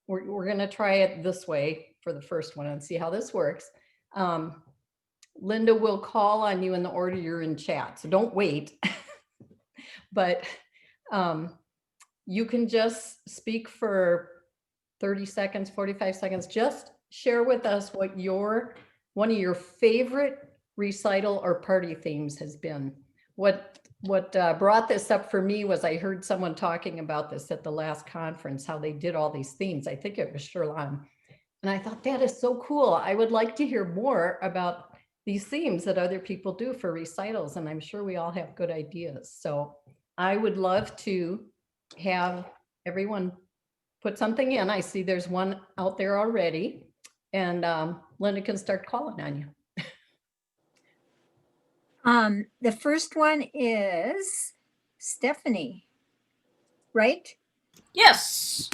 we're going to try it this way for the first one and see how this works. Linda will call on you in the order you're in chat, so don't wait. But you can just speak for 30 seconds, 45 seconds. Just share with us what one of your favorite recital or party themes has been. What brought this up for me was I heard someone talking about this at the last conference, how they did all these themes. I think it was Sherlon. And I thought, that is so cool. I would like to hear more about these themes that other people do for recitals. And I'm sure we all have good ideas. So I would love to have everyone put something in. I see there's one out there already. And Linda can start calling on you. The first one is Stephanie, right? Yes.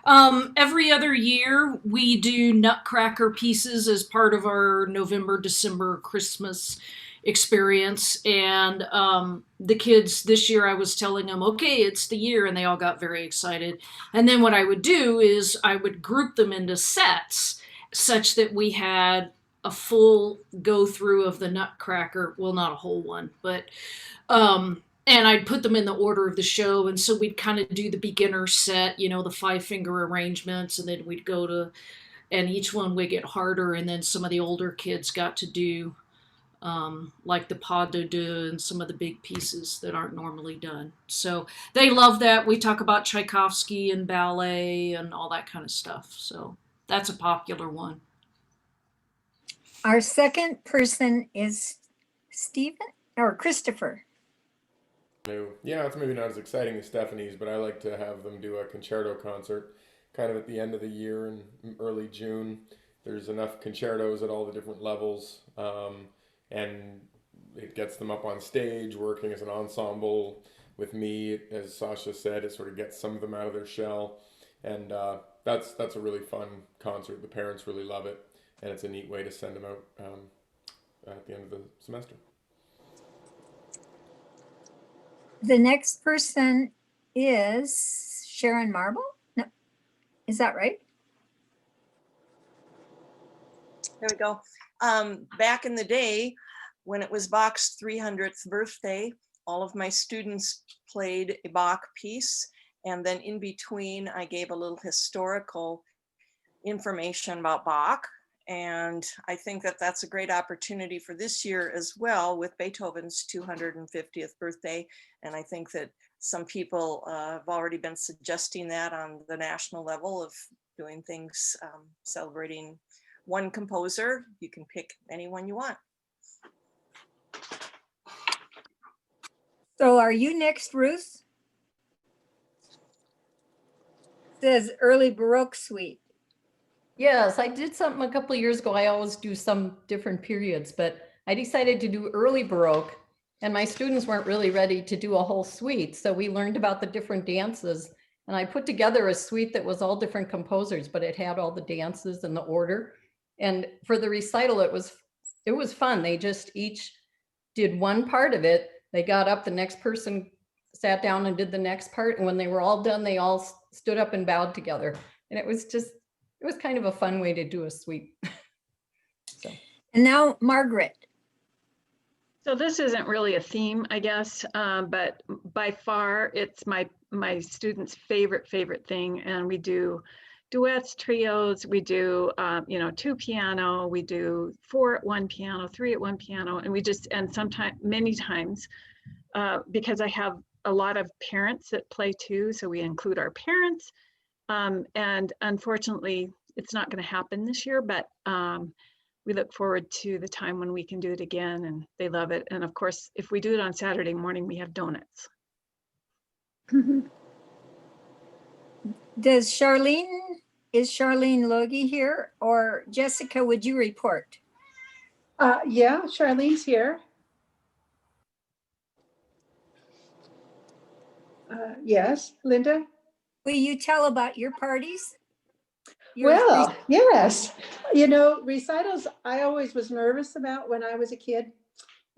Every other year we do Nutcracker pieces as part of our November, December, Christmas experience. And the kids this year, I was telling them, okay, it's the year, and they all got very excited. And then what I would do is I would group them into sets such that we had a full go through of the Nutcracker. Well, not a whole one, but and I'd put them in the order of the show. And so we'd kind of do the beginner set, the 5-finger arrangements, and then we'd go to, and each one would get harder. And then some of the older kids got to do like the pas de deux and some of the big pieces that aren't normally done. So they love that. We talk about Tchaikovsky and ballet and all that kind of stuff. So that's a popular one. Our second person is Stephen or Christopher. No. Yeah, it's maybe not as exciting as Stephanie's, but I like to have them do a concerto concert kind of at the end of the year in early June. There's enough concertos at all the different levels, and it gets them up on stage working as an ensemble with me. As Sasha said, it sort of gets some of them out of their shell, and that's a really fun concert. The parents really love it, and it's a neat way to send them out at the end of the semester. The next person is Sharon Marble. No, is that right? There we go. Back in the day, when it was Bach's 300th birthday, all of my students played a Bach piece. And then in between, I gave a little historical information about Bach. And I think that that's a great opportunity for this year as well with Beethoven's 250th birthday. And I think that some people have already been suggesting that on the national level of doing things celebrating one composer. You can pick anyone you want. So are you next, Ruth? It says early Baroque suite. Yes, I did something a couple of years ago. I always do some different periods, but I decided to do early Baroque, and my students weren't really ready to do a whole suite. So we learned about the different dances, and I put together a suite that was all different composers, but it had all the dances and the order. And for the recital, it was fun. They just each did one part of it. They got up, the next person sat down and did the next part. And when they were all done, they all stood up and bowed together. And it was kind of a fun way to do a suite. So. And now Margaret. So this isn't really a theme, I guess, but by far it's my students' favorite thing. And we do duets, trios, we do, 2 piano, we do 4 at 1 piano, 3 at 1 piano. And many times, because I have a lot of parents that play too. So we include our parents. And unfortunately, it's not going to happen this year, but we look forward to the time when we can do it again, and they love it. And of course, if we do it on Saturday morning, we have donuts. Is Charlene Logie here, or Jessica, would you report? Yeah, Charlene's here. Yes, Linda? Will you tell about your parties? Well, yes. Recitals I always was nervous about when I was a kid.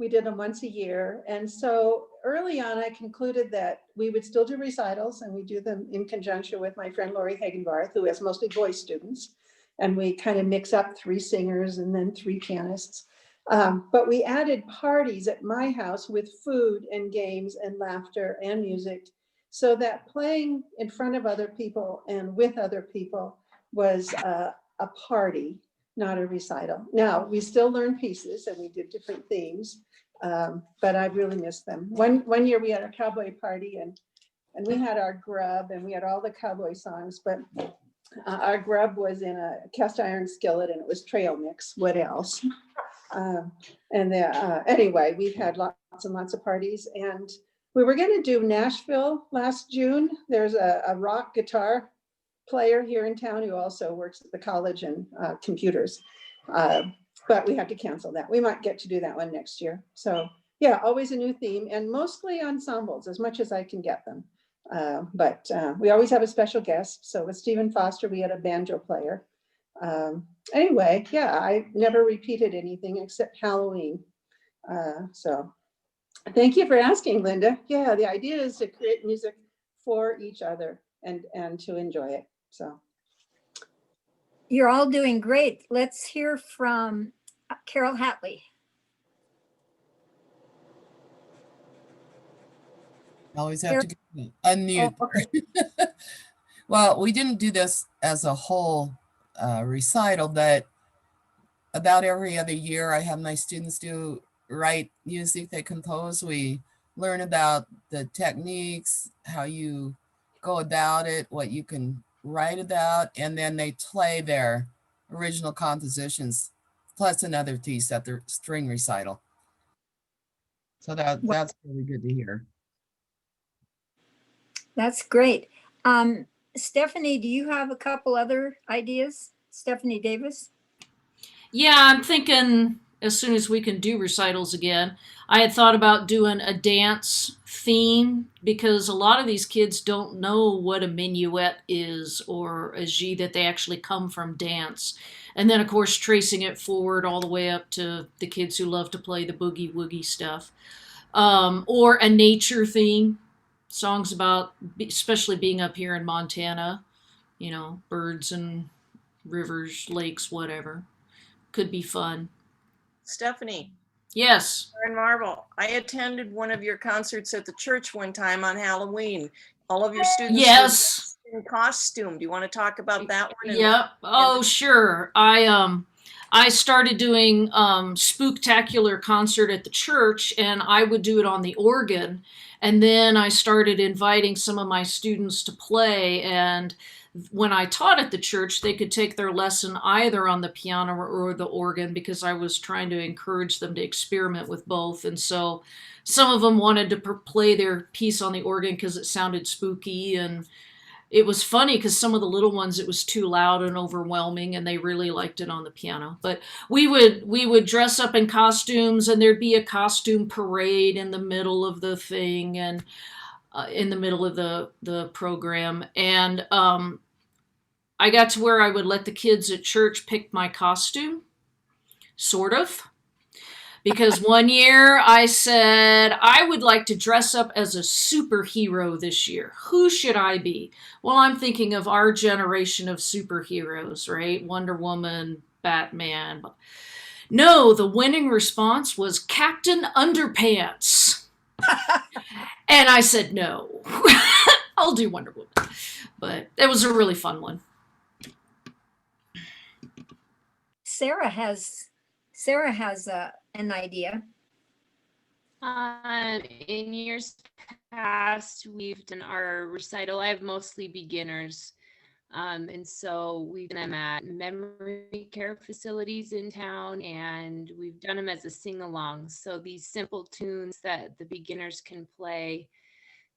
We did them once a year. And so early on, I concluded that we would still do recitals, and we do them in conjunction with my friend Lori Hagenbarth, who has mostly voice students. And we kind of mix up 3 singers and then 3 pianists. But we added parties at my house with food and games and laughter and music, so that playing in front of other people and with other people was a party, not a recital. Now, we still learn pieces and we did different themes, but I really miss them. One year we had a cowboy party, and we had our grub and we had all the cowboy songs, but our grub was in a cast iron skillet and it was trail mix. What else? Anyway, we've had lots and lots of parties, and we were going to do Nashville last June. There's a rock guitar player here in town who also works at the college and computers, but we had to cancel that. We might get to do that one next year. So yeah, always a new theme, and mostly ensembles as much as I can get them. But we always have a special guest. So with Stephen Foster, we had a banjo player. Anyway, yeah, I never repeated anything except Halloween. So thank you for asking, Linda. Yeah, the idea is to create music for each other and to enjoy it. So You're all doing great. Let's hear from Carol Hatley. Always have to unmute. Oh, okay. Well, we didn't do this as a whole recital, but about every other year I have my students write music they compose. We learn about the techniques, how you go about it, what you can write about, and then they play their original compositions plus another piece at the string recital. So that's really good to hear. That's great. Stephanie, do you have a couple other ideas? Stephanie Davis? Yeah, I'm thinking as soon as we can do recitals again. I had thought about doing a dance theme because a lot of these kids don't know what a minuet is or a G, that they actually come from dance. And then, of course, tracing it forward all the way up to the kids who love to play the boogie woogie stuff. Or a nature theme, songs about, especially being up here in Montana, you know, birds and rivers, lakes, whatever. Could be fun. Stephanie. Yes. In Marble, I attended one of your concerts at the church one time on Halloween. All of your students Yes. were in costume. Do you want to talk about that one? Yep. Oh, sure. I started doing spooktacular concert at the church, and I would do it on the organ. And then I started inviting some of my students to play, and when I taught at the church, they could take their lesson either on the piano or the organ, because I was trying to encourage them to experiment with both. And so some of them wanted to play their piece on the organ because it sounded spooky, and it was funny because some of the little ones, it was too loud and overwhelming, and they really liked it on the piano. But we would dress up in costumes, and there'd be a costume parade in the middle of the thing, and in the middle of the program. And I got to where I would let the kids at church pick my costume, sort of. Because one year I said, I would like to dress up as a superhero this year. Who should I be? Well, I'm thinking of our generation of superheroes, right? Wonder Woman, Batman. No, the winning response was Captain Underpants. And I said, no, I'll do Wonder Woman. But it was a really fun one. Sarah has an idea. In years past, we've done our recital. I have mostly beginners. And so we've done them at memory care facilities in town, and we've done them as a sing-along. So these simple tunes that the beginners can play,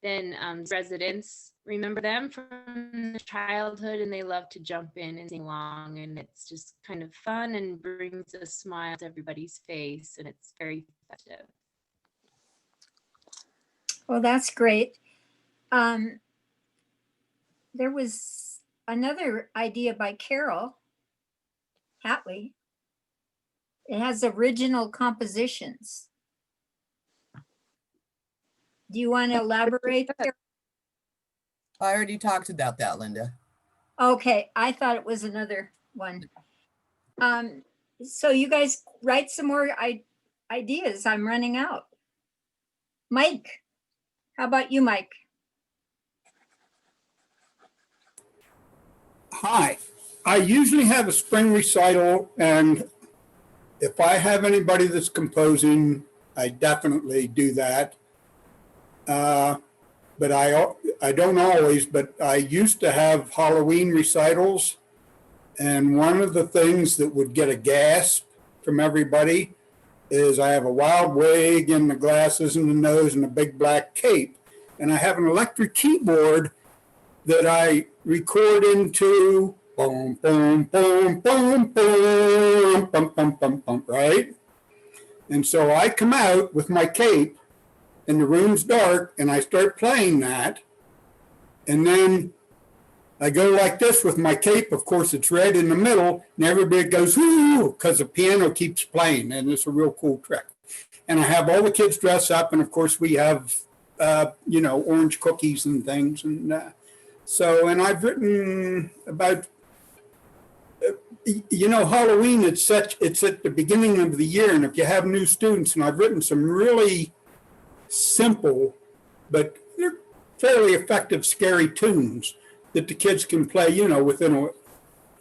then residents remember them from childhood, and they love to jump in and sing along, and it's just kind of fun and brings a smile to everybody's face, and it's very festive. Well, that's great. There was another idea by Carol Hatley. It has original compositions. Do you want to elaborate? Carol? I already talked about that, Linda. Okay, I thought it was another one. So you guys write some more ideas. I'm running out. Mike, how about you, Mike? Hi, I usually have a spring recital, and if I have anybody that's composing, I definitely do that. But I don't always, but I used to have Halloween recitals, and one of the things that would get a gasp from everybody is I have a wild wig and the glasses and the nose and a big black cape, and I have an electric keyboard that I record into boom, boom, boom, boom, boom, bum, bum, bum, bum, right? And so I come out with my cape and the room's dark and I start playing that. And then I go like this with my cape. Of course, it's red in the middle and everybody goes, whoo, because the piano keeps playing. And it's a real cool trick. And I have all the kids dress up. And of course, we have, orange cookies and things. And and I've written about, Halloween, it's at the beginning of the year. And if you have new students, and I've written some really simple, but they're fairly effective, scary tunes that the kids can play, within a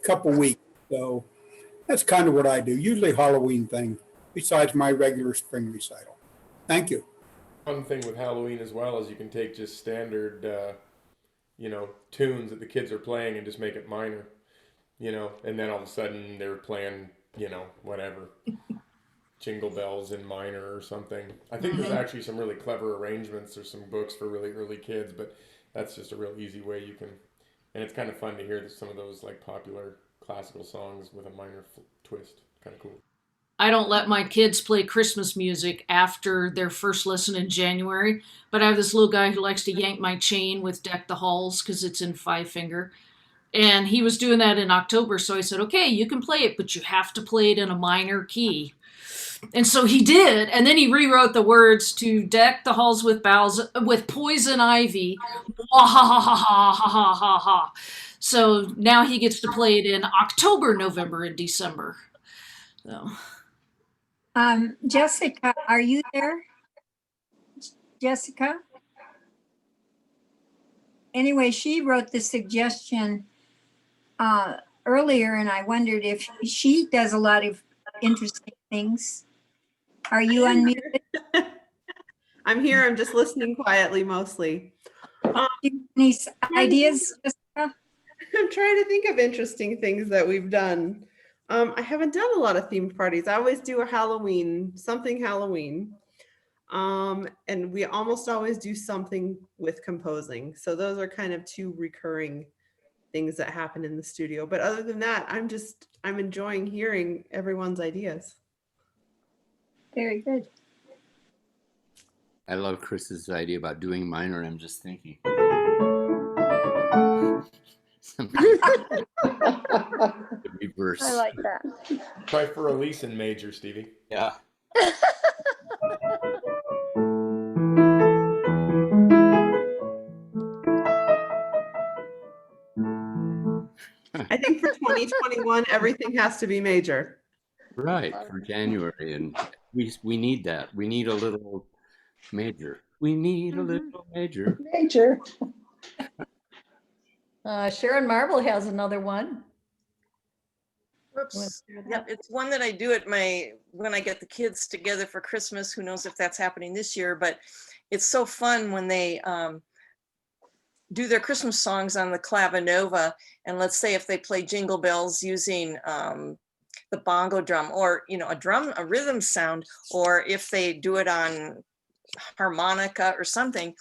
couple weeks. So that's kind of what I do, usually Halloween thing, besides my regular spring recital. Thank you. One thing with Halloween as well is you can take just standard, tunes that the kids are playing and just make it minor, and then all of a sudden they're playing, whatever, Jingle Bells in minor or something. I think there's actually some really clever arrangements. There's some books for really early kids, but that's just a real easy way you can, and it's kind of fun to hear some of those like popular classical songs with a minor twist. Kind of cool. I don't let my kids play Christmas music after their first lesson in January, but I have this little guy who likes to yank my chain with Deck the Halls because it's in 5-finger. And he was doing that in October, so I said, okay, you can play it, but you have to play it in a minor key. And so he did, and then he rewrote the words to Deck the Halls with boughs with poison ivy. Wah, ha ha ha ha ha ha ha ha. So now he gets to play it in October, November, and December. So. Jessica, are you there? Jessica? Anyway, she wrote the suggestion earlier, and I wondered if she does a lot of interesting things. Are you unmuted? I'm here. I'm just listening quietly mostly. Any ideas, Jessica? I'm trying to think of interesting things that we've done. I haven't done a lot of themed parties. I always do a something Halloween. And we almost always do something with composing. So those are kind of two recurring things that happen in the studio. But other than that, I'm enjoying hearing everyone's ideas. Very good. I love Chris's idea about doing minor. I'm just thinking. Reverse. I like that. Try for Elise in major, Stevie. Yeah. I think for 2021, everything has to be major. Right, for January. And we need that. We need a little major. We need a little major. Major. Sharon Marble has another one. Whoops. Yep, it's one that I do when I get the kids together for Christmas. Who knows if that's happening this year, but it's so fun when they do their Christmas songs on the clavinova. And let's say if they play Jingle Bells using the bongo drum, or a rhythm sound, or if they do it on harmonica or something.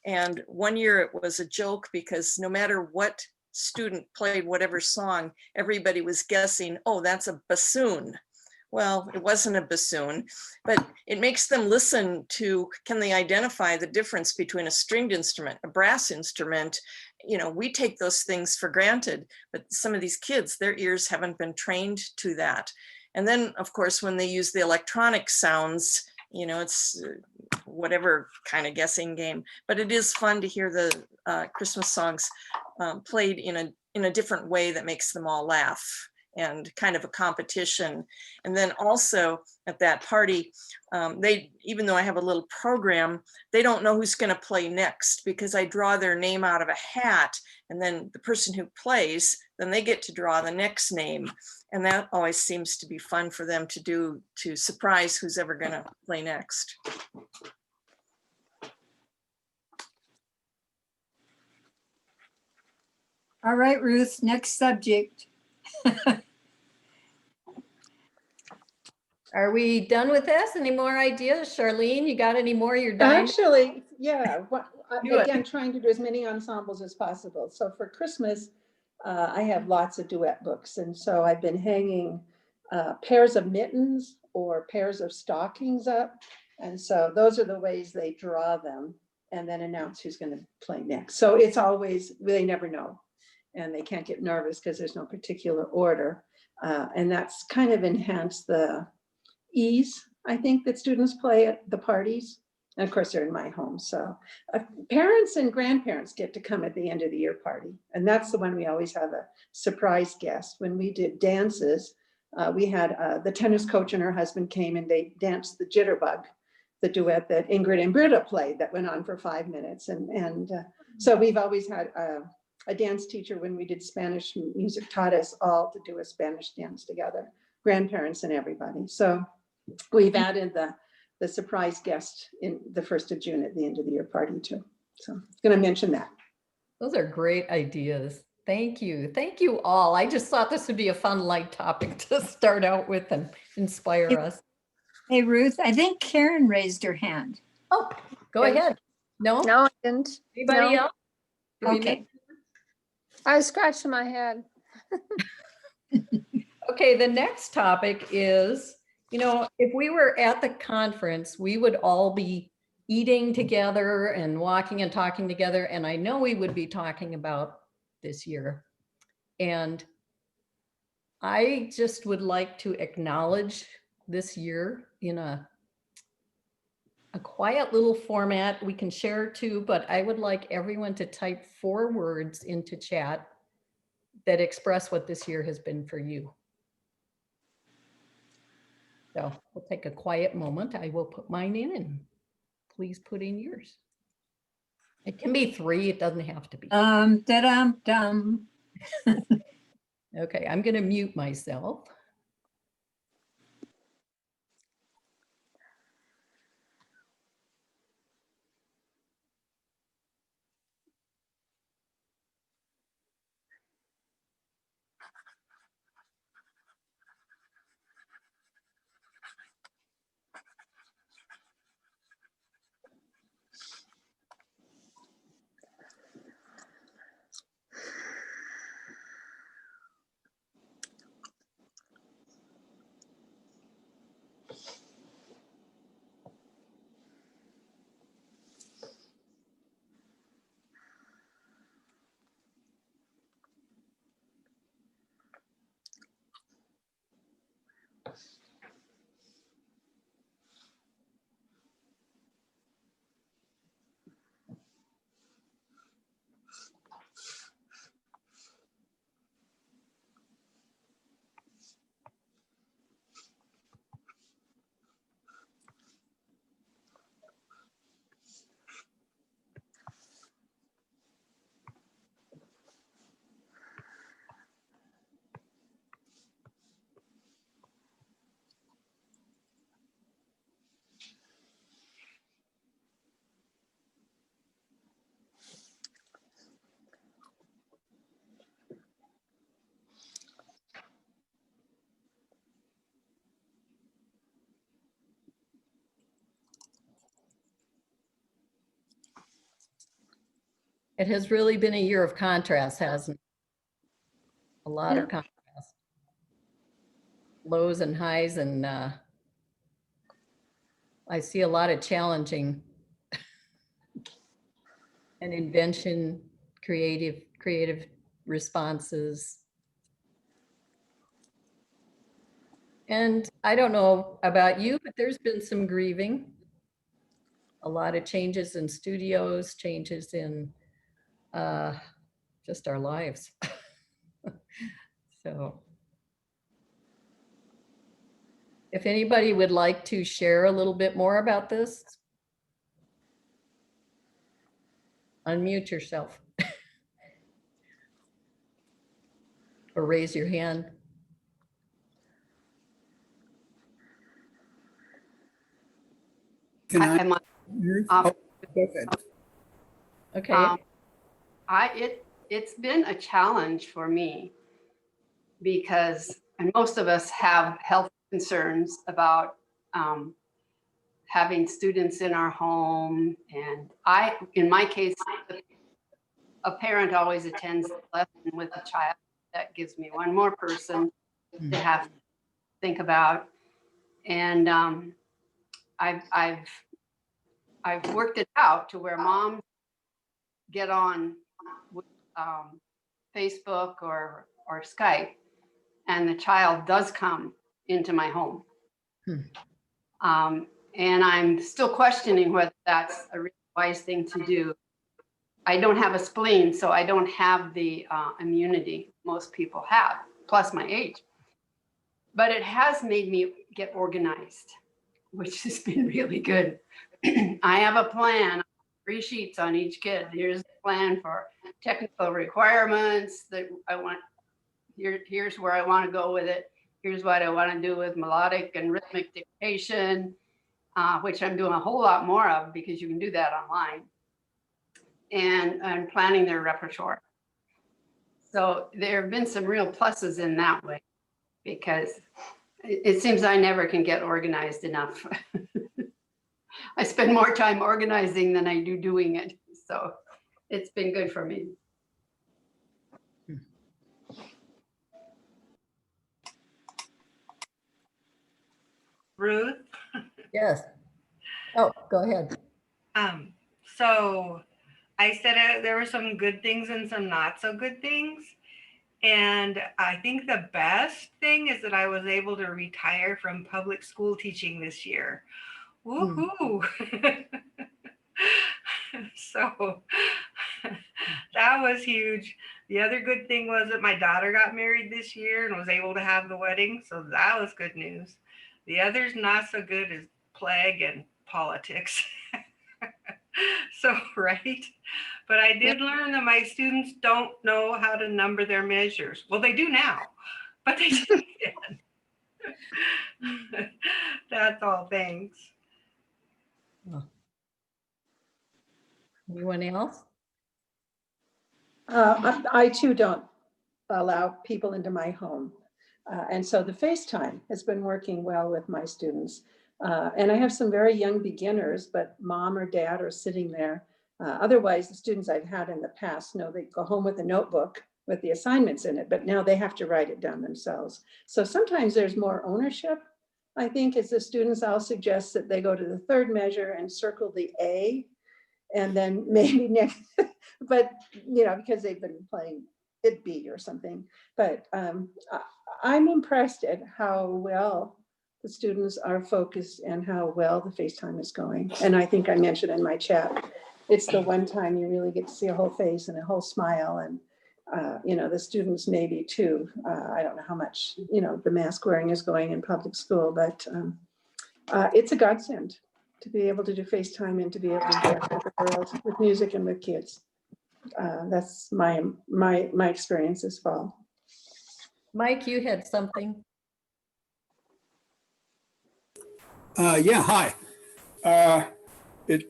And one year it was a joke because no matter what student played whatever song, everybody was guessing, oh, that's a bassoon. Well, it wasn't a bassoon, but it makes them listen to, can they identify the difference between a stringed instrument, a brass instrument? We take those things for granted, but some of these kids, their ears haven't been trained to that. And then, of course, when they use the electronic sounds, you know, it's whatever kind of guessing game, but it is fun to hear the Christmas songs played in a different way that makes them all laugh, and kind of a competition. And then also at that party, even though I have a little program, they don't know who's going to play next, because I draw their name out of a hat, and then the person who plays, then they get to draw the next name. And that always seems to be fun for them to do, to surprise who's ever going to play next. All right, Ruth, next subject. Are we done with this? Any more ideas? Charlene, you got any more? You're dying. Actually, yeah, Do it. again, trying to do as many ensembles as possible. So for Christmas, I have lots of duet books. And so I've been hanging pairs of mittens or pairs of stockings up. And so those are the ways they draw them and then announce who's going to play next. So it's always, they never know. And they can't get nervous because there's no particular order. And that's kind of enhanced the ease, I think, that students play at the parties. And of course, they're in my home. So parents and grandparents get to come at the end of the year party. And that's the one we always have a surprise guest. When we did dances, we had the tennis coach and her husband came and they danced the Jitterbug, the duet that Ingrid and Britta played that went on for 5 minutes. And so we've always had a dance teacher when we did Spanish music taught us all to do a Spanish dance together, grandparents and everybody. So we've added the surprise guest in the 1st of June at the end of the year party too. So I'm going to mention that. Those are great ideas. Thank you. Thank you all. I just thought this would be a fun, light topic to start out with and inspire us. Hey, Ruth, I think Karen raised her hand. Oh, go Okay. ahead. No? No, I didn't. Anybody No. else? Do we Okay. I was scratching my head. Okay, the next topic is, you know, if we were at the conference, we would all be eating together and walking and talking together. And I know we would be talking about this year. And I just would like to acknowledge this year in a quiet little format. We can share too, but I would like everyone to type 4 words into chat that express what this year has been for you. So we'll take a quiet moment. I will put mine in and please put in yours. It can be 3, it doesn't have to be. Da-dum-dum. Okay, I'm gonna mute myself. It has really been a year of contrast, hasn't it? A lot of contrast. Lows and highs, and I see a lot of challenging and invention, creative responses. And I don't know about you, but there's been some grieving. A lot of changes in studios, changes in just our lives. So if anybody would like to share a little bit more about this, unmute yourself or raise your hand. Can I? I'm on. Oh, go ahead. Okay. It's been a challenge for me because, and most of us have health concerns about having students in our home. And in my case, a parent always attends the lesson with a child. That gives me one more person to have to think about. And I've worked it out to where moms get on with Facebook or Skype, and the child does come into my home. And I'm still questioning whether that's a really wise thing to do. I don't have a spleen, so I don't have the immunity most people have, plus my age. But it has made me get organized, which has been really good. I have a plan, 3 sheets on each kid. Here's the plan for technical requirements that I want. Here's where I want to go with it. Here's what I want to do with melodic and rhythmic dictation, which I'm doing a whole lot more of because you can do that online. And planning their repertoire. So there have been some real pluses in that way, because it seems I never can get organized enough. I spend more time organizing than I do doing it. So it's been good for me. Ruth? Yes. Oh, go ahead. So I said there were some good things and some not so good things. And I think the best thing is that I was able to retire from public school teaching this year. Woohoo! So that was huge. The other good thing was that my daughter got married this year and was able to have the wedding. So that was good news. The others not so good is plague and politics. So, right. But I did learn that my students don't know how to number their measures. Well, they do now, but they didn't then. That's all. Thanks. Anyone else? I too don't allow people into my home. And so the FaceTime has been working well with my students. And I have some very young beginners, but mom or dad are sitting there. Otherwise, the students I've had in the past know they go home with a notebook with the assignments in it, but now they have to write it down themselves. So sometimes there's more ownership. I think as the students, I'll suggest that they go to the third measure and circle the A, and then maybe next, but because they've been playing it B or something. But I'm impressed at how well the students are focused and how well the FaceTime is going. And I think I mentioned in my chat, it's the one time you really get to see a whole face and a whole smile. And, the students maybe too. I don't know how much, the mask wearing is going in public school, but it's a godsend to be able to do FaceTime and to be able to interact with the world, with music and with kids. That's my experience this fall. Mike, you had something. Yeah, hi. Good.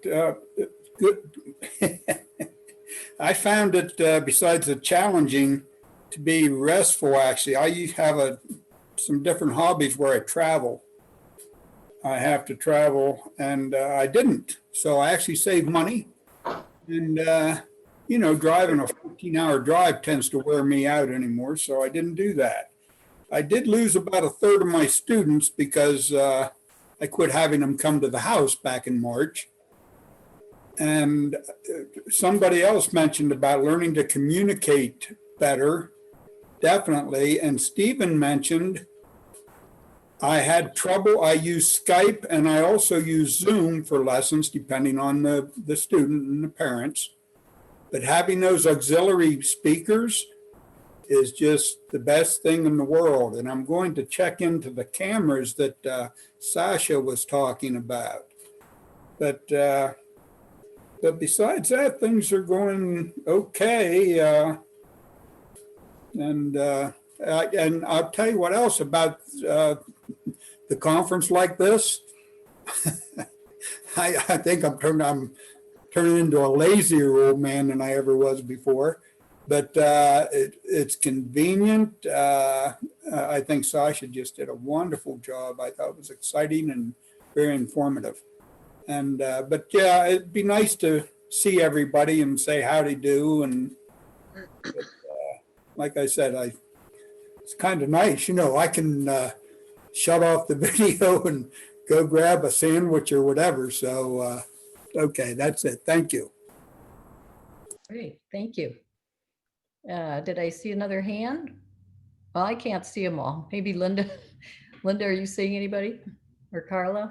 I found it, besides the challenging, to be restful, actually. I have some different hobbies where I travel. I have to travel, and I didn't. So I actually saved money. And, driving a 14-hour drive tends to wear me out anymore, so I didn't do that. I did lose about a third of my students because I quit having them come to the house back in March. And somebody else mentioned about learning to communicate better, definitely. And Stephen mentioned I had trouble. I use Skype and I also use Zoom for lessons, depending on the student and the parents. But having those auxiliary speakers is just the best thing in the world. And I'm going to check into the cameras that Sasha was talking about. But besides that, things are going okay. And I'll tell you what else about the conference like this. I think I'm turning into a lazier old man than I ever was before. But it's convenient. I think Sasha just did a wonderful job. I thought it was exciting and very informative. And but yeah, it'd be nice to see everybody and say how they do. And like I said, it's kind of nice. You know, I can shut off the video and go grab a sandwich or whatever. So, okay, that's it. Thank you. Great, thank you. Did I see another hand? Well, I can't see them all. Maybe Linda. Linda, are you seeing anybody? Or Carla?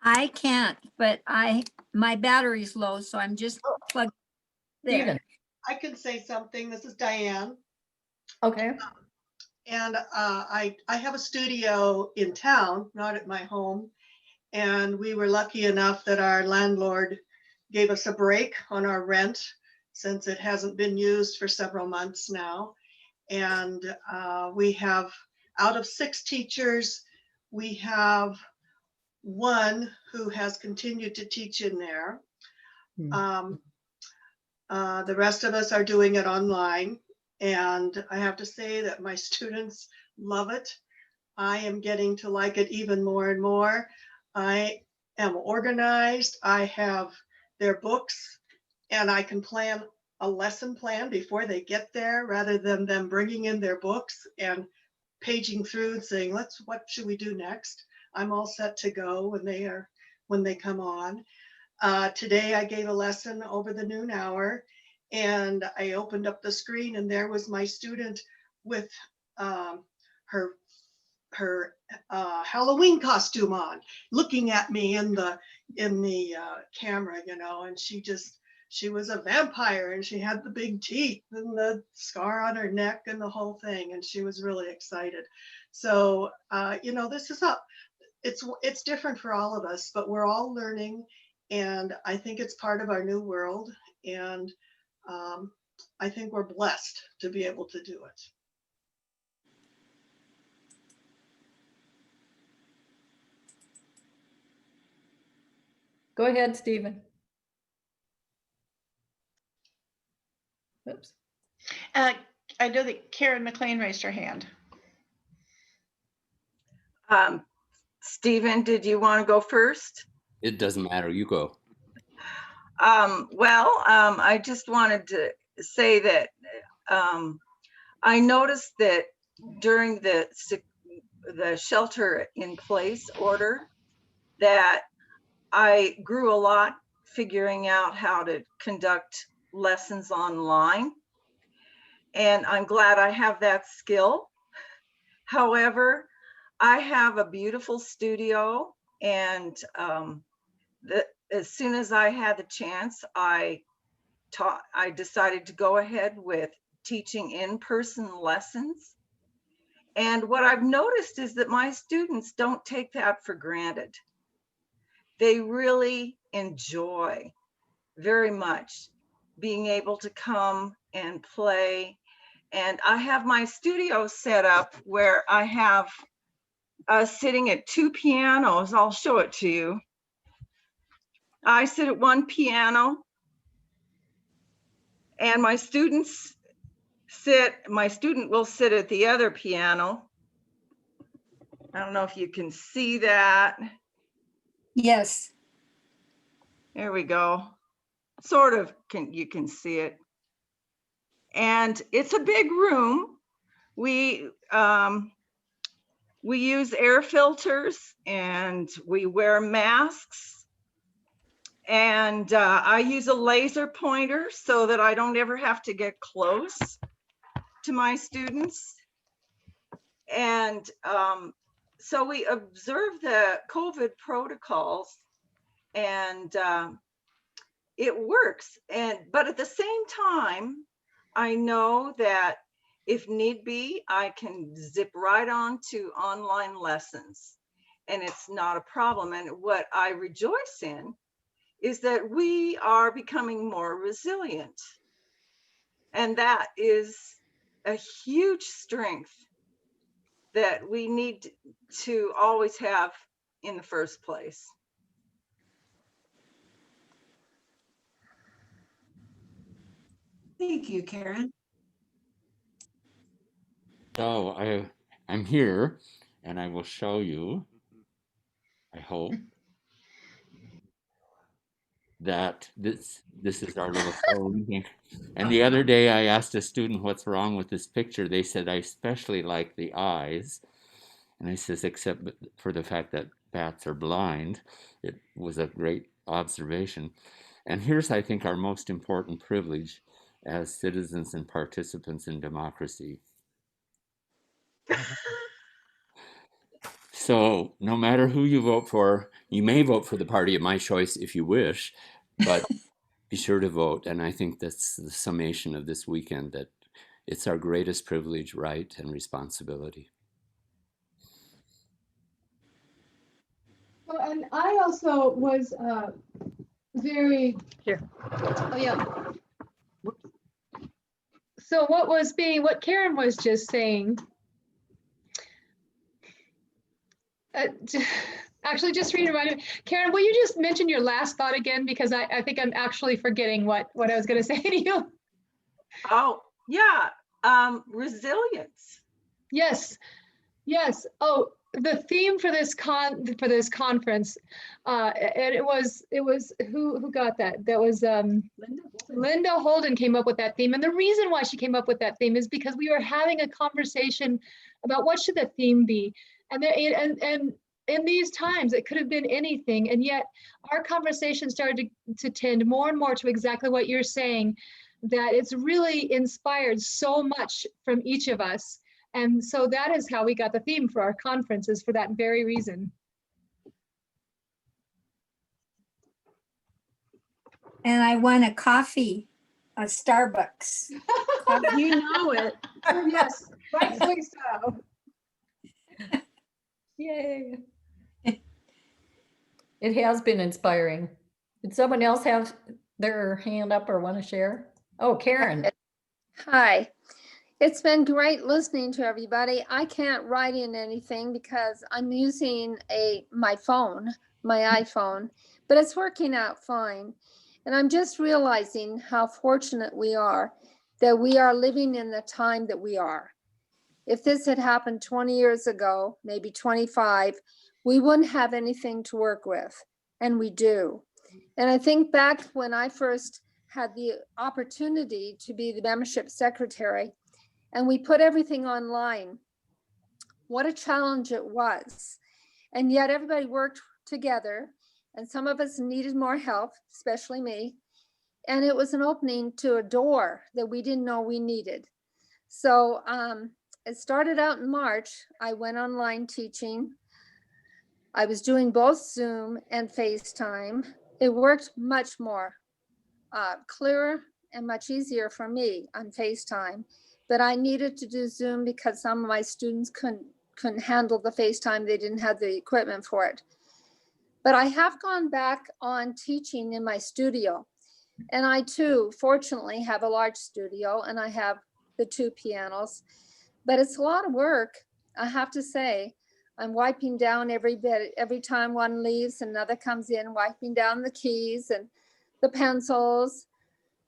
I can't, but my battery's low, so I'm just plugged there. Steven. I can say something. This is Diane. Okay. And I have a studio in town, not at my home. And we were lucky enough that our landlord gave us a break on our rent since it hasn't been used for several months now. And we have, out of 6 teachers, we have 1 who has continued to teach in there. The rest of us are doing it online. And I have to say that my students love it. I am getting to like it even more and more. I am organized. I have their books and I can plan a lesson plan before they get there rather than them bringing in their books and paging through and saying, what should we do next? I'm all set to go when they come on. Today I gave a lesson over the noon hour and I opened up the screen and there was my student with her Halloween costume on, looking at me in the camera, you know, and she was a vampire and she had the big teeth and the scar on her neck and the whole thing, and she was really excited. So you know, this is it's different for all of us, but we're all learning, and I think it's part of our new world, and I think we're blessed to be able to do it. Go ahead, Stephen. Oops. I know that Karen McLean raised her hand. Stephen, did you want to go first? It doesn't matter. You go. I just wanted to say that I noticed that during the shelter in place order that I grew a lot figuring out how to conduct lessons online. And I'm glad I have that skill. However, I have a beautiful studio, and as soon as I had the chance, I decided to go ahead with teaching in-person lessons. And what I've noticed is that my students don't take that for granted. They really enjoy very much being able to come and play. And I have my studio set up where I have sitting at 2 pianos. I'll show it to you. I sit at one piano and my student will sit at the other piano. I don't know if you can see that. Yes. There we go. Sort of, you can see it. And it's a big room. We use air filters and we wear masks. And I use a laser pointer so that I don't ever have to get close to my students. And so we observe the COVID protocols, and it works. But at the same time, I know that if need be, I can zip right on to online lessons, and it's not a problem. And what I rejoice in is that we are becoming more resilient. And that is a huge strength that we need to always have in the first place. Thank you, Karen. So I'm here, and I will show you, I hope, that this is our little phone here. And the other day I asked a student what's wrong with this picture. They said, I especially like the eyes. And I says, except for the fact that bats are blind. It was a great observation. And here's, I think, our most important privilege as citizens and participants in democracy. So no matter who you vote for, you may vote for the party of my choice if you wish, but be sure to vote. And I think that's the summation of this weekend, that it's our greatest privilege, right, and responsibility. Well, and I also was very here. Oh yeah. So what Karen was just saying, actually just reminded me, Karen, will you just mention your last thought again? Because I think I'm actually forgetting what I was going to say to you. Oh, yeah. Resilience. Yes. Yes. Oh, the theme for this conference, and it was who got that? That was Linda Holden came up with that theme, and the reason why she came up with that theme is because we were having a conversation about what should the theme be, and in these times it could have been anything, and yet our conversation started to tend more and more to exactly what you're saying, that it's really inspired so much from each of us. And so that is how we got the theme for our conferences, for that very reason. And I won a coffee, a Starbucks. You know it. Yes, rightfully so. Yay. It has been inspiring. Did someone else have their hand up or want to share? Oh, Karen. Hi. It's been great listening to everybody. I can't write in anything because I'm using my iPhone, but it's working out fine. And I'm just realizing how fortunate we are that we are living in the time that we are. If this had happened 20 years ago, maybe 25, we wouldn't have anything to work with, and we do. And I think back when I first had the opportunity to be the membership secretary, and we put everything online. What a challenge it was. And yet everybody worked together, and some of us needed more help, especially me. And it was an opening to a door that we didn't know we needed. So it started out in March. I went online teaching. I was doing both Zoom and FaceTime. It worked much more clearer and much easier for me on FaceTime. But I needed to do Zoom because some of my students couldn't handle the FaceTime. They didn't have the equipment for it. But I have gone back on teaching in my studio. And I too, fortunately, have a large studio, and I have the 2 pianos. But it's a lot of work, I have to say. I'm wiping down every time one leaves, another comes in, wiping down the keys and the pencils.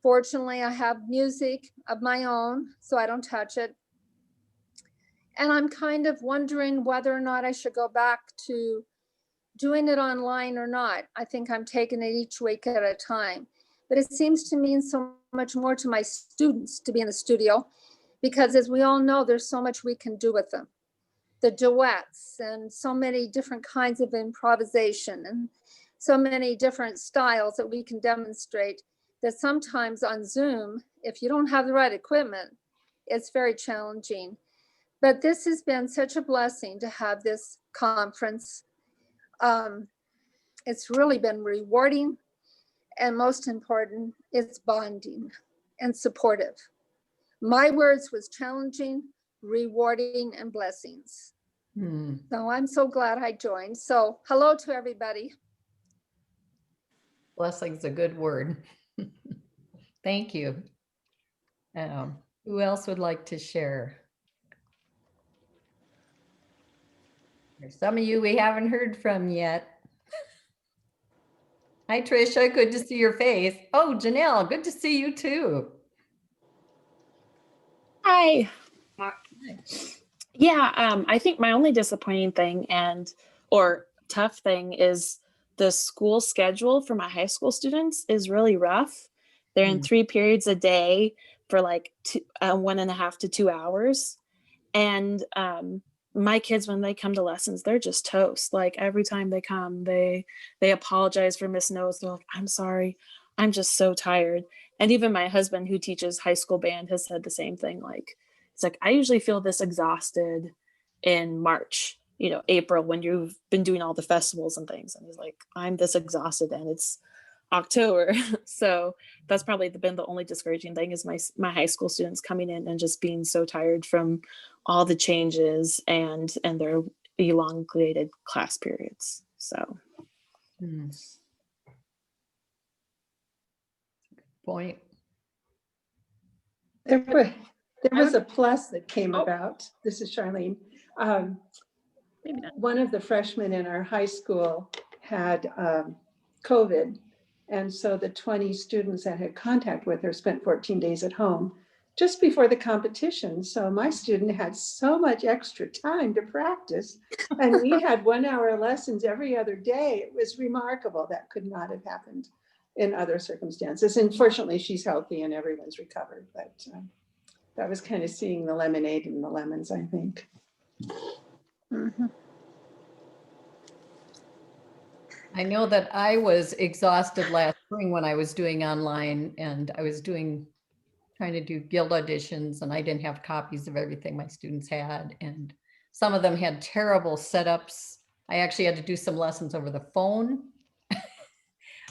Fortunately, I have music of my own, so I don't touch it. And I'm kind of wondering whether or not I should go back to doing it online or not. I think I'm taking it each week at a time. But it seems to mean so much more to my students to be in the studio, because as we all know, there's so much we can do with them. The duets and so many different kinds of improvisation and so many different styles that we can demonstrate, that sometimes on Zoom, if you don't have the right equipment, it's very challenging. But this has been such a blessing to have this conference. It's really been rewarding, and most important, it's bonding and supportive. My words was challenging, rewarding, and blessings. So I'm so glad I joined. So hello to everybody. Blessing's a good word. Thank you. Who else would like to share? There's some of you we haven't heard from yet. Hi, Tricia. Good to see your face. Oh, Janelle, good to see you too. Hi. Yeah, I think my only disappointing thing or tough thing is the school schedule for my high school students is really rough. They're in 3 periods a day for like 1.5 to 2 hours. And my kids, when they come to lessons, they're just toast. Like every time they come, they apologize for missing notes. They're like, I'm sorry, I'm just so tired. And even my husband, who teaches high school band, has said the same thing. Like, it's like, I usually feel this exhausted in March, April, when you've been doing all the festivals and things. And he's like, I'm this exhausted and it's October. So that's probably been the only discouraging thing, is my high school students coming in and just being so tired from all the changes and their elongated class periods. So Point. There was a plus that came about. This is Charlene. One of the freshmen in our high school had COVID. And so the 20 students that had contact with her spent 14 days at home just before the competition. So my student had so much extra time to practice. And we had 1 hour lessons every other day. It was remarkable. That could not have happened in other circumstances. And fortunately, she's healthy and everyone's recovered. But that was kind of seeing the lemonade and the lemons, I think. I know that I was exhausted last spring when I was doing online, and I was trying to do guild auditions, and I didn't have copies of everything my students had. And some of them had terrible setups. I actually had to do some lessons over the phone.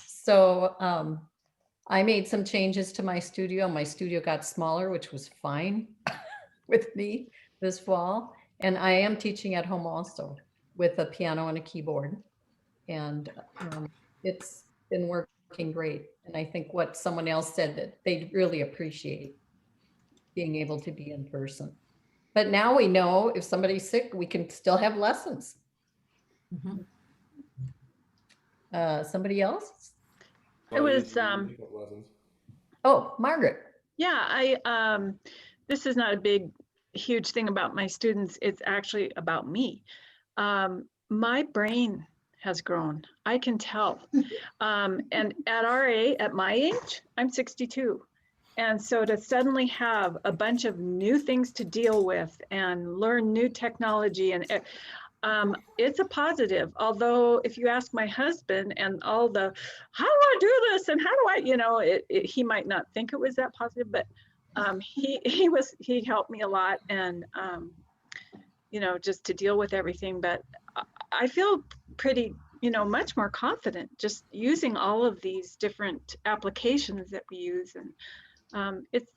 So I made some changes to my studio. My studio got smaller, which was fine with me this fall. And I am teaching at home also with a piano and a keyboard. And it's been working great. And I think what someone else said, that they really appreciate being able to be in person. But now we know if somebody's sick, we can still have lessons. Somebody else? It was oh, Margaret. Yeah, this is not a big huge thing about my students. It's actually about me. My brain has grown. I can tell. And at my age, I'm 62. And so to suddenly have a bunch of new things to deal with and learn new technology, and it's a positive. Although if you ask my husband and all the, how do I do this? And how do I, he might not think it was that positive, but he helped me a lot, and just to deal with everything. But I feel pretty, much more confident just using all of these different applications that we use. And it's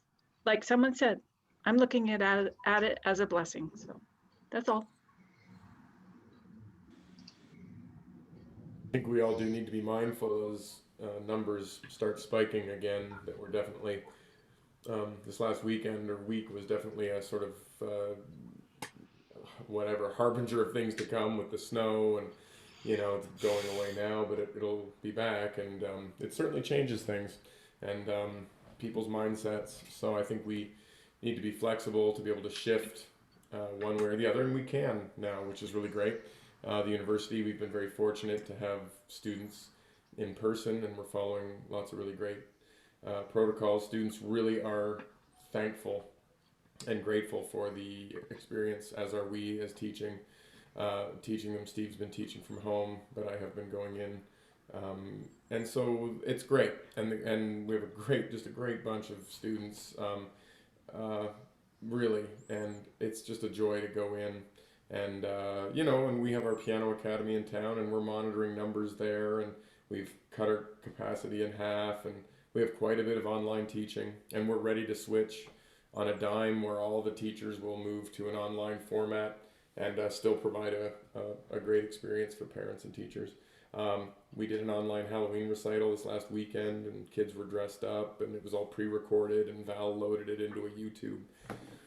like someone said, I'm looking at it as a blessing. So that's all. I think we all do need to be mindful as numbers start spiking again, that we're definitely, this last weekend or week was definitely a sort of harbinger of things to come with the snow, and it's going away now, but it'll be back, and it certainly changes things and people's mindsets. So I think we need to be flexible to be able to shift one way or the other, and we can now, which is really great. The university, we've been very fortunate to have students in person, and we're following lots of really great protocols. Students really are thankful and grateful for the experience, as are we as teaching them. Steve's been teaching from home, but I have been going in. And so it's great. And we have just a great bunch of students. really, and it's just a joy to go in. And and we have our piano academy in town, and we're monitoring numbers there, and we've cut our capacity in half, and we have quite a bit of online teaching, and we're ready to switch on a dime where all the teachers will move to an online format and still provide a great experience for parents and teachers. We did an online Halloween recital this last weekend, and kids were dressed up, and it was all pre-recorded, and Val loaded it into a YouTube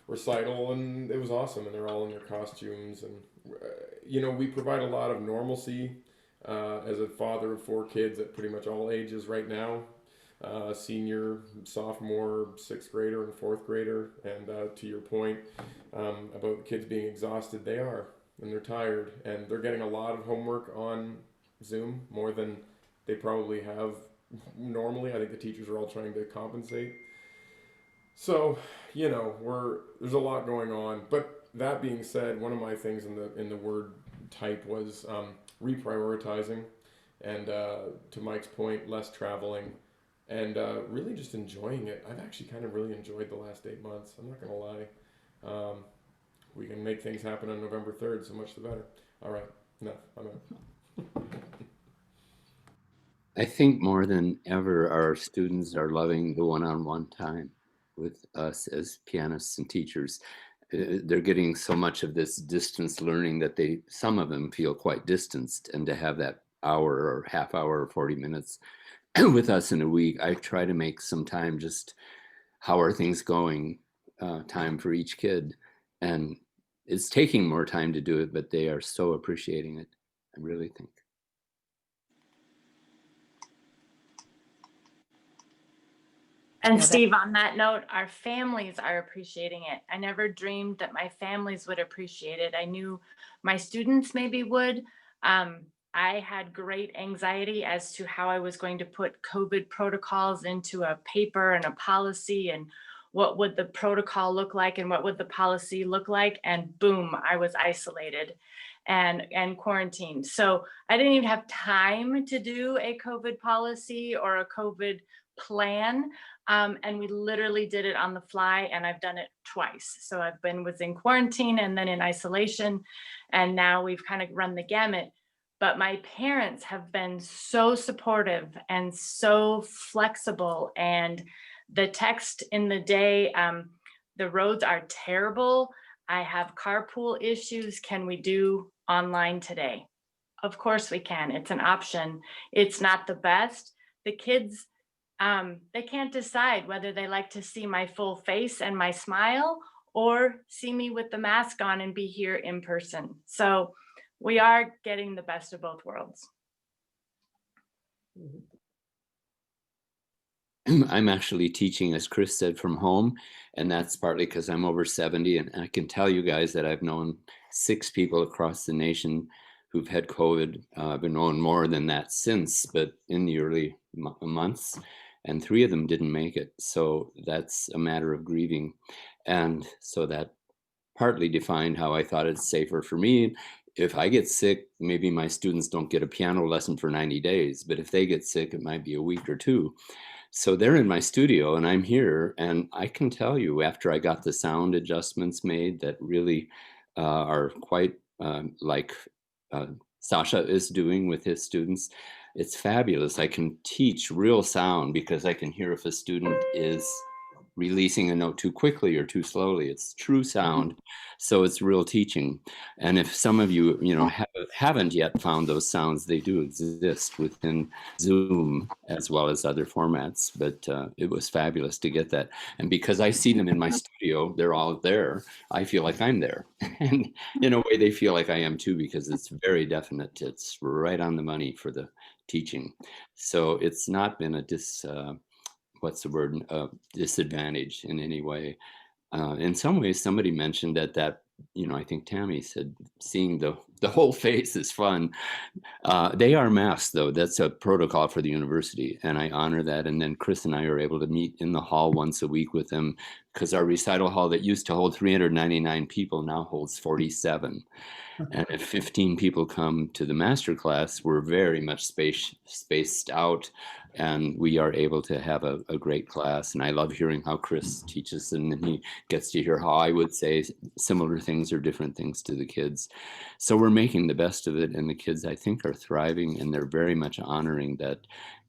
recital, and it was awesome, and they're all in their costumes. And we provide a lot of normalcy as a father of 4 kids at pretty much all ages right now, senior, sophomore, 6th grader, and 4th grader. And to your point about kids being exhausted, they are, and they're tired, and they're getting a lot of homework on Zoom, more than they probably have normally. I think the teachers are all trying to compensate. So, there's a lot going on. But that being said, one of my things in the word type was reprioritizing, and to Mike's point, less traveling, and really just enjoying it. I've actually kind of really enjoyed the last 8 months. I'm not gonna lie. We can make things happen on November 3rd, so much the better. All right, enough. I'm out. I think more than ever, our students are loving the one-on-one time with us as pianists and teachers. They're getting so much of this distance learning that some of them feel quite distanced, and to have that hour or half hour or 40 minutes with us in a week, I try to make some time, just how are things going, time for each kid. And it's taking more time to do it, but they are so appreciating it, I really think. And Steve, on that note, our families are appreciating it. I never dreamed that my families would appreciate it. I knew my students maybe would. I had great anxiety as to how I was going to put COVID protocols into a paper and a policy, and what would the protocol look like and what would the policy look like. And boom, I was isolated and quarantined. So I didn't even have time to do a COVID policy or a COVID plan. And we literally did it on the fly, and I've done it twice. So was in quarantine and then in isolation, and now we've kind of run the gamut. But my parents have been so supportive and so flexible, and the text in the day, the roads are terrible. I have carpool issues. Can we do online today? Of course we can. It's an option. It's not the best. The kids, they can't decide whether they like to see my full face and my smile, or see me with the mask on and be here in person. So we are getting the best of both worlds. I'm actually teaching, as Chris said, from home, and that's partly because I'm over 70, and I can tell you guys that I've known 6 people across the nation who've had COVID. I've been known more than that since, but in the early months, and 3 of them didn't make it. So that's a matter of grieving. And so that partly defined how I thought it's safer for me. If I get sick, maybe my students don't get a piano lesson for 90 days, but if they get sick, it might be a week or 2. So they're in my studio and I'm here, and I can tell you, after I got the sound adjustments made that really are quite like Sasha is doing with his students, it's fabulous. I can teach real sound because I can hear if a student is releasing a note too quickly or too slowly. It's true sound, so it's real teaching. And if some of you, haven't yet found those sounds, they do exist within Zoom as well as other formats. But it was fabulous to get that. And because I see them in my studio, they're all there. I feel like I'm there, and in a way, they feel like I am too, because it's very definite. It's right on the money for the teaching. So it's not been a disadvantage in any way. In some ways, somebody mentioned that I think Tammy said seeing the whole face is fun. They are masked, though. That's a protocol for the university, and I honor that. And then Chris and I are able to meet in the hall once a week with them, because our recital hall that used to hold 399 people now holds 47. And if 15 people come to the master class, we're very much spaced out, and we are able to have a great class. And I love hearing how Chris teaches, and then he gets to hear how I would say similar things or different things to the kids. So we're making the best of it, and the kids, I think, are thriving, and they're very much honoring that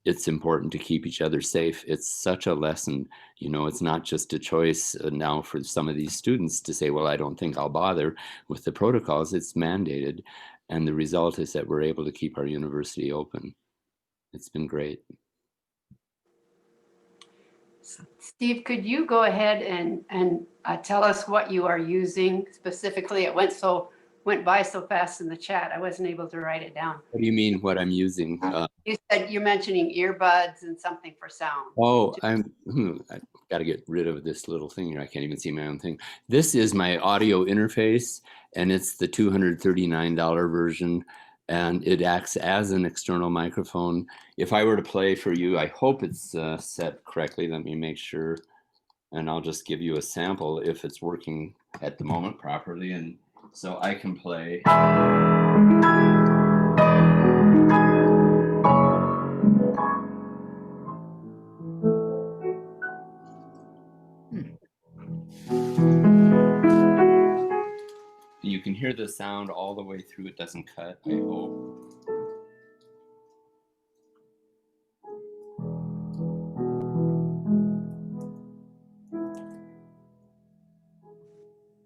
it's important to keep each other safe. It's such a lesson. It's not just a choice now for some of these students to say, well, I don't think I'll bother with the protocols. It's mandated. And the result is that we're able to keep our university open. It's been great. Steve, could you go ahead and tell us what you are using specifically? It went by so fast in the chat, I wasn't able to write it down. What do you mean what I'm using? You said you're mentioning earbuds and something for sound. Oh, I got to get rid of this little thing here. I can't even see my own thing. This is my audio interface, and it's the $239 version, and it acts as an external microphone. If I were to play for you, I hope it's set correctly. Let me make sure, and I'll just give you a sample if it's working at the moment properly. And so I can play. You can hear the sound all the way through. It doesn't cut, I hope.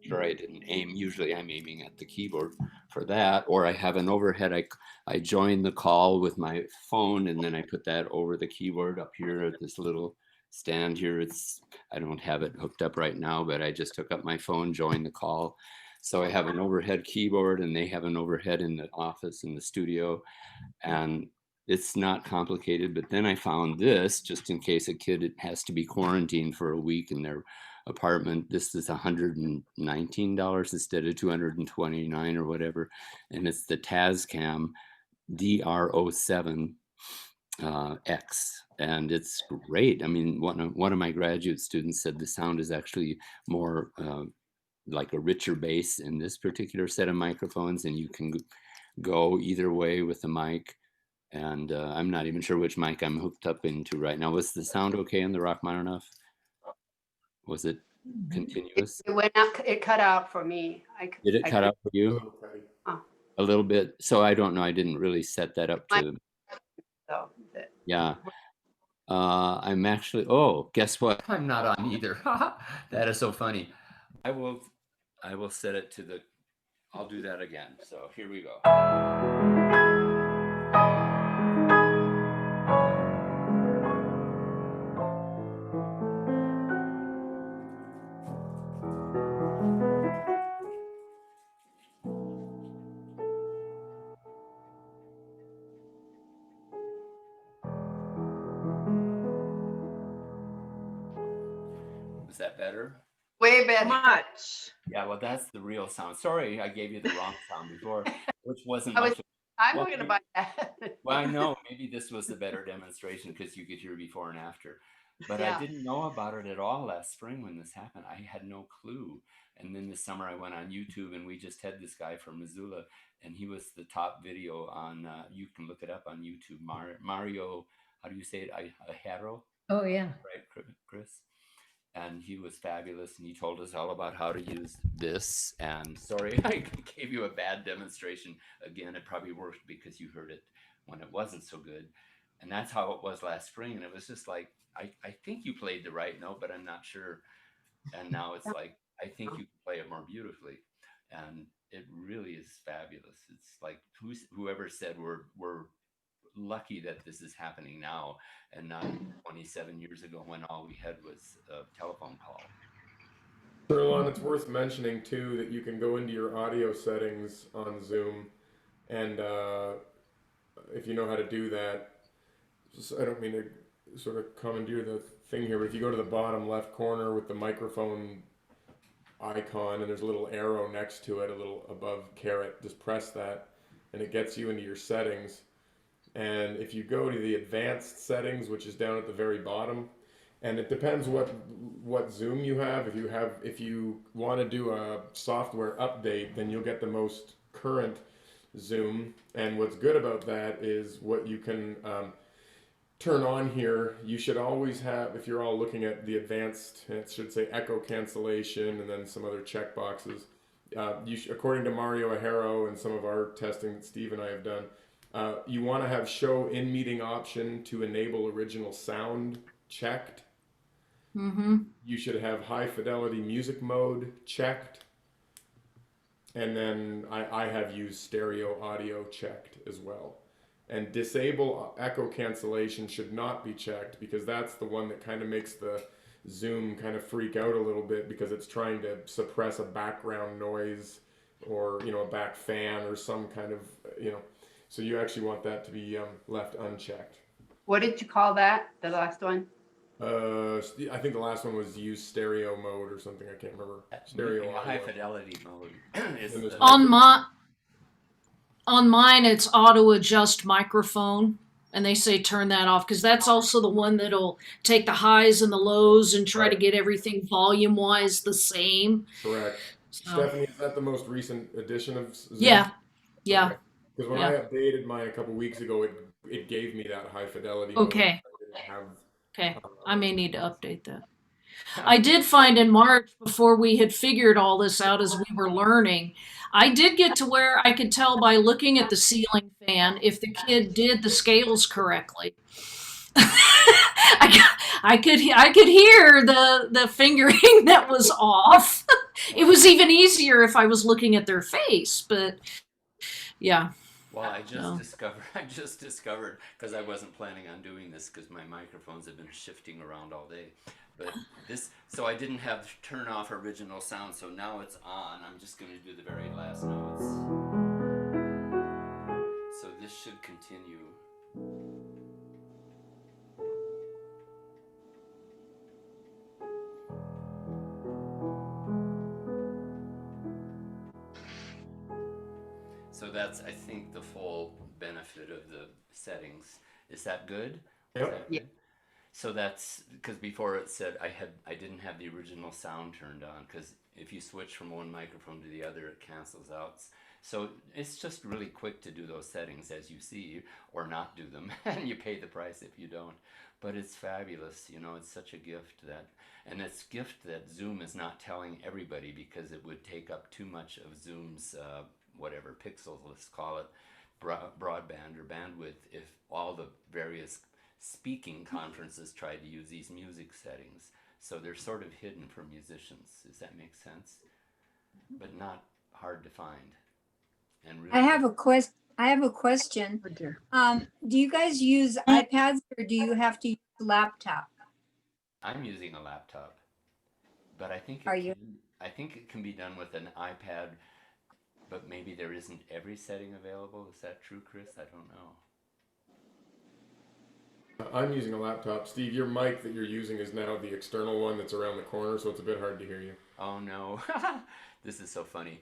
Sure, I didn't aim. Usually I'm aiming at the keyboard for that, or I have an overhead. I join the call with my phone, and then I put that over the keyboard up here at this little stand here. I don't have it hooked up right now, but I just hook up my phone, join the call. So I have an overhead keyboard, and they have an overhead in the office, in the studio, and it's not complicated. But then I found this, just in case a kid has to be quarantined for a week in their apartment. This is $119 instead of $229 or whatever, and it's the Tascam DRO7 X, and it's great. I mean, one of my graduate students said the sound is actually more like a richer bass in this particular set of microphones, and you can go either way with the mic. And I'm not even sure which mic I'm hooked up into right now. Was the sound okay in the Rachmaninoff? Was it continuous? It went out. It cut out for me. Did it cut out for you? A little bit. So I don't know. I didn't really set that up to. Yeah. I'm actually. Oh, guess what? I'm not on either. That is so funny. I will set it to the. I'll do that again. So here we go. Is that better? Way better. Much. Yeah, well, that's the real sound. Sorry, I gave you the wrong sound before, which wasn't I'm much. not going to buy that. Well, I know maybe this was a better demonstration because you could hear before and after, but Yeah. I didn't know about it at all last spring when this happened. I had no clue. And then this summer I went on YouTube, and we just had this guy from Missoula, and he was the top video on, you can look it up on YouTube, Mario, how do you say it? Aharo? Oh, yeah. Right, Chris? And he was fabulous, and he told us all about how to use this. And sorry, I gave you a bad demonstration. Again, it probably worked because you heard it when it wasn't so good. And that's how it was last spring. And it was just like, I think you played the right note, but I'm not sure. And now it's like, I think you can play it more beautifully. And it really is fabulous. It's like whoever said we're lucky that this is happening now and not 27 years ago when all we had was a telephone call. Sherlon, it's worth mentioning too that you can go into your audio settings on Zoom, and if you know how to do that, I don't mean to sort of commandeer the thing here, but if you go to the bottom left corner with the microphone icon, and there's a little arrow next to it, a little above caret. Just press that, and it gets you into your settings. And if you go to the advanced settings, which is down at the very bottom, and it depends what Zoom you have. If you want to do a software update, then you'll get the most current Zoom. And what's good about that is what you can turn on here. You should always have, if you're all looking at the advanced, it should say echo cancellation and then some other check boxes. According to Mario Ajero and some of our testing that Steve and I have done, you want to have show in meeting option to enable original sound checked. Mm-hmm. You should have high fidelity music mode checked. And then I have used stereo audio checked as well. And disable echo cancellation should not be checked, because that's the one that kind of makes the Zoom kind of freak out a little bit, because it's trying to suppress a background noise or, a back fan or some kind of, so you actually want that to be left unchecked. What did you call that, the last one? I think the last one was use stereo mode or something. I can't remember. Stereo audio. High fidelity mode. On mine, it's auto adjust microphone, and they say turn that off, because that's also the one that'll take the highs and the lows and try to get everything volume wise the same. Correct. So. Stephanie, is that the most recent edition of Zoom? Yeah. Okay. Because when I updated mine a couple weeks ago, it gave me that high fidelity. Okay. Okay. I may need to update that. I did find in March, before we had figured all this out as we were learning, I did get to where I could tell by looking at the ceiling fan if the kid did the scales correctly. I could hear the fingering that was off. It was even easier if I was looking at their face, but yeah. Well, I just discovered, because I wasn't planning on doing this because my microphones have been shifting around all day. But so I didn't have to turn off original sound, so now it's on. I'm just going to do the very last notes. So this should continue. So that's, I think, the full benefit of the settings. Is that good? Yep. Yeah. So that's because before it said I didn't have the original sound turned on, because if you switch from one microphone to the other, it cancels out. So it's just really quick to do those settings, as you see, or not do them, and you pay the price if you don't. But it's fabulous, it's such a gift and it's a gift that Zoom is not telling everybody, because it would take up too much of Zoom's whatever pixels, let's call it, broadband or bandwidth, if all the various speaking conferences tried to use these music settings. So they're sort of hidden for musicians. Does that make sense? But not hard to find. And really I have a question. Oh dear. Do you guys use iPads, or do you have to use a laptop? I'm using a laptop, but I think I think it can be done with an iPad, but maybe there isn't every setting available. Is that true, Chris? I don't know. I'm using a laptop. Steve, your mic that you're using is now the external one that's around the corner, so it's a bit hard to hear you. Oh no. This is so funny.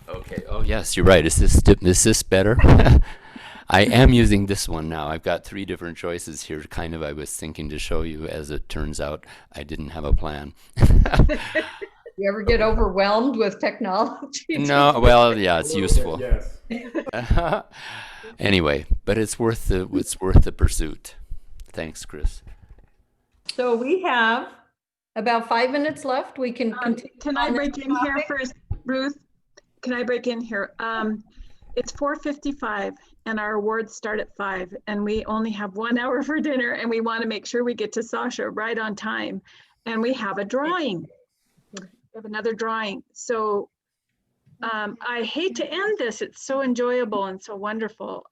Okay. Oh yes, you're right. Is this better? I am using this one now. I've got 3 different choices here. Kind of, I was thinking to show you. As it turns out, I didn't have a plan. You ever get overwhelmed with technology? No. Well, yeah, it's useful. Yes. Anyway, but it's worth the pursuit. Thanks, Chris. So we have about 5 minutes left. We can continue. Can I break in here first, Ruth? Can I break in here? It's 4:55 and our awards start at 5, and we only have 1 hour for dinner, and we want to make sure we get to Sasha right on time. And we have a drawing. We have another drawing. So I hate to end this. It's so enjoyable and so wonderful.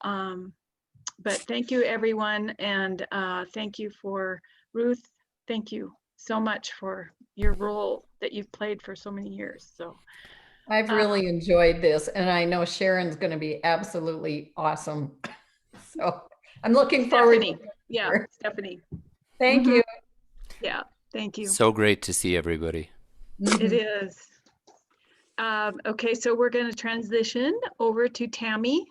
But thank you, everyone. And thank you for Ruth. Thank you so much for your role that you've played for so many years. So I've really enjoyed this, and I know Sharon's going to be absolutely awesome. So I'm looking forward. Yeah, Stephanie. Thank you. Yeah, thank you. So great to see everybody. It is. Okay, so we're going to transition over to Tammy.